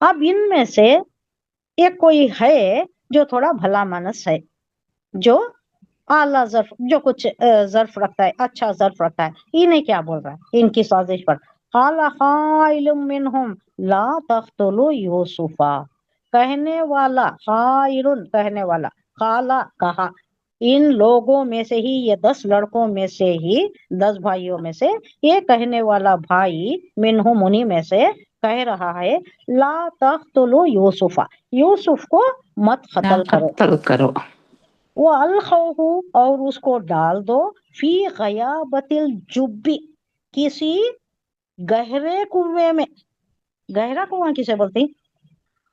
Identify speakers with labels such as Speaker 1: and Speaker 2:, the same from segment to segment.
Speaker 1: अब इनमें से एक कोई है जो थोड़ा भला मानस है, जो आला जर्फ, जो कुछ जर्फ रखता है, अच्छा जर्फ रखता है। इन्हें क्या बोल रहा है इनकी साजिश पर? काला खाइलुम मिनहुम ला तख्तुलू यूसुफा। कहने वाला, खाइरुन कहने वाला, काला कहा, इन लोगों में से ही, ये 10 लड़कों में से ही, 10 भाइयों में से ये कहने वाला भाई मिनहुम उन्हीं में से कह रहा है, ला तख्तुलू यूसुफा, यूसुफ को मत
Speaker 2: ना
Speaker 1: कत्ल करो।
Speaker 2: कत्ल करो।
Speaker 1: वो अलखौहु, और उसको डाल दो, फी गयाबतिल जुब्बी, किसी गहरे कुएं में। गहरा कुआं किसे बोलती?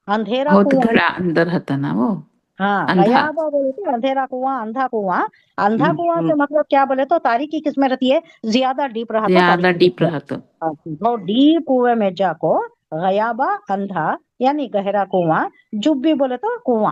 Speaker 1: अंधेरा
Speaker 2: बहुत
Speaker 1: कुआं।
Speaker 2: घड़ा अंदर था ना वो,
Speaker 1: हाँ,
Speaker 2: अंधा।
Speaker 1: गयाबा बोले तो अंधेरा कुआं, अंधा कुआं। अंधा
Speaker 2: हम्म,
Speaker 1: कुआं से मतलब क्या बोले तो तारीकी किसमें रहती है, ज्यादा डीप रहा तो
Speaker 2: ज्यादा
Speaker 1: तारीकी
Speaker 2: डीप
Speaker 1: रहती है।
Speaker 2: रहा तो।
Speaker 1: तो डीप कुएं में जाको, गयाबा अंधा यानी गहरा कुआं, जुब्बी बोले तो कुआं,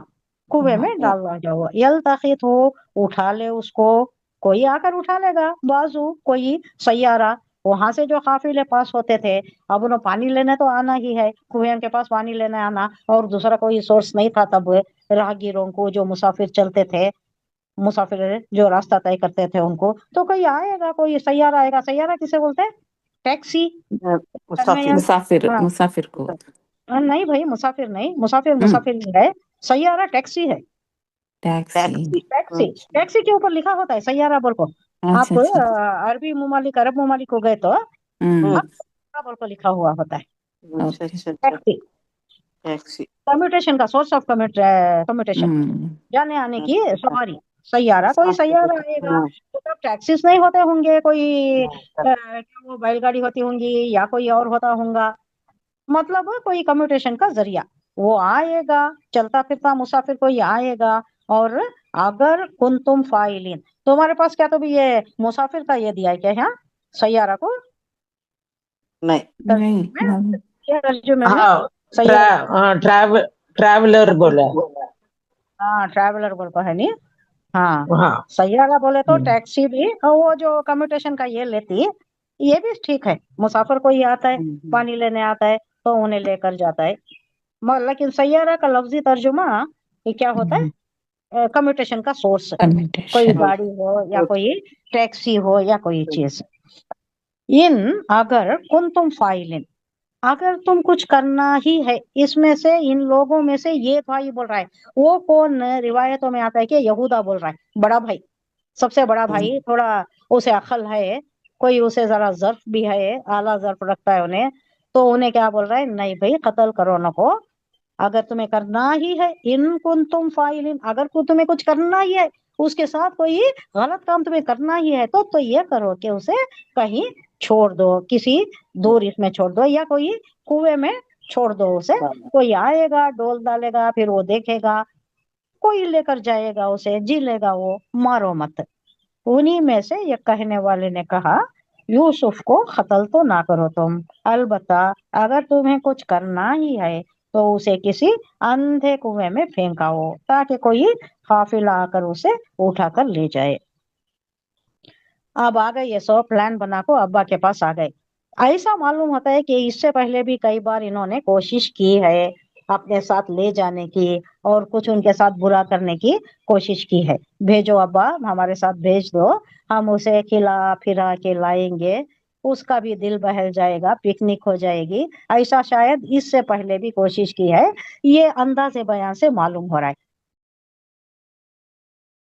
Speaker 1: कुएं में डालना जाओ। यल्तखित हो, उठा ले उसको, कोई आकर उठा लेगा, बाजू कोई सैयारा, वहां से जो काफिले पास होते थे। अब उन्हें पानी लेने तो आना ही है, कुएं के पास पानी लेने आना, और दूसरा कोई सोर्स नहीं था तब राहगीरों को, जो मुसाफिर चलते थे, मुसाफिर जो रास्ता तय करते थे उनको, तो कोई आएगा, कोई सैयारा आएगा। सैयारा किसे बोलते हैं? टैक्सी। में
Speaker 3: मुसाफिर।
Speaker 1: यहाँ,
Speaker 2: मुसाफिर,
Speaker 1: हाँ,
Speaker 2: मुसाफिर को।
Speaker 1: नहीं भाई, मुसाफिर नहीं, मुसाफिर
Speaker 2: हम्म।
Speaker 1: मुसाफिर नहीं है, सैयारा टैक्सी है।
Speaker 2: टैक्सी।
Speaker 3: टैक्सी।
Speaker 1: टैक्सी, टैक्सी के ऊपर लिखा होता है सैयारा बोल को।
Speaker 2: अच्छा
Speaker 1: आप
Speaker 2: अच्छा।
Speaker 1: अरबी ममालिक, अरब ममालिक को गए तो
Speaker 2: हम्म।
Speaker 3: हम्म।
Speaker 1: आप सैयारा बोल को लिखा हुआ होता है,
Speaker 3: अच्छा
Speaker 2: ओके।
Speaker 3: अच्छा अच्छा।
Speaker 1: टैक्सी।
Speaker 3: टैक्सी।
Speaker 1: कम्यूटेशन का सोर्स ऑफ कम्यूटेशन,
Speaker 2: हम्म।
Speaker 1: जाने आने की
Speaker 3: अच्छा।
Speaker 1: सवारी। सैयारा, कोई सैयारा आएगा,
Speaker 3: हाँ।
Speaker 1: तो तब टैक्सीज नहीं होते होंगे, कोई क्या वो बैलगाड़ी होती होंगी या कोई और होता होगा, मतलब कोई कम्यूटेशन का जरिया। वो आएगा, चलता फिरता मुसाफिर कोई आएगा। और अगर कुन तुम फाइलिन, तुम्हारे पास क्या तो भी ये मुसाफिर का ये दिया है क्या यहाँ सैयारा को?
Speaker 3: नहीं।
Speaker 2: नहीं
Speaker 1: तर्जुमे में,
Speaker 2: मालूम।
Speaker 1: ये तर्जुमे में
Speaker 3: हाँ।
Speaker 1: सैयारा।
Speaker 3: ट्रैवलर बोला।
Speaker 1: हाँ, ट्रैवलर बोल को है नहीं। हाँ,
Speaker 3: हाँ।
Speaker 1: सैयारा बोले तो
Speaker 3: हम्म।
Speaker 1: टैक्सी भी, और वो जो कम्यूटेशन का ये लेती, ये भी ठीक है। मुसाफिर कोई आता है, पानी लेने आता है, तो उन्हें लेकर जाता है। मगर लेकिन सैयारा का लफ्जी तर्जुमा ये क्या होता है? कम्यूटेशन का सोर्स, कोई
Speaker 2: कम्युनिकेशन।
Speaker 1: गाड़ी हो या कोई टैक्सी हो या कोई चीज। इन, अगर कुन तुम फाइलिन, अगर तुम कुछ करना ही है, इसमें से, इन लोगों में से ये भाई बोल रहा है। वो कौन? रिवायतों में आता है कि यहूदा बोल रहा है, बड़ा भाई, सबसे बड़ा भाई, थोड़ा उसे अकल है, कोई उसे जरा जर्फ भी है, आला जर्फ रखता है उन्हें। तो उन्हें क्या बोल रहा है, नहीं भाई कत्ल करो न को। अगर तुम्हें करना ही है, इन कुन तुम फाइलिन, अगर तुम्हें कुछ करना ही है, उसके साथ कोई गलत काम तुम्हें करना ही है, तो ये करो कि उसे कहीं छोड़ दो, किसी दूर इसमें छोड़ दो, या कोई कुएं में छोड़ दो उसे। कोई आएगा, डोल डालेगा, फिर वो देखेगा, कोई लेकर जाएगा उसे, जी लेगा वो, मारो मत। उन्हीं में से ये कहने वाले ने कहा, यूसुफ को कत्ल तो ना करो तुम, अलबत्ता अगर तुम्हें कुछ करना ही है, तो उसे किसी अंधे कुएं में फेंकाओ, ताकि कोई काफिला आकर उसे उठा कर ले जाए। अब आ गए ये सब प्लान बना को अब्बा के पास आ गए। ऐसा मालूम होता है कि इससे पहले भी कई बार इन्होंने कोशिश की है अपने साथ ले जाने की, और कुछ उनके साथ बुरा करने की कोशिश की है। भेजो अब्बा, हमारे साथ भेज दो, हम उसे खिला फिरा के लाएंगे, उसका भी दिल बहल जाएगा, पिकनिक हो जाएगी। ऐसा शायद इससे पहले भी कोशिश की है, ये अंदाजे बयान से मालूम हो रहा है।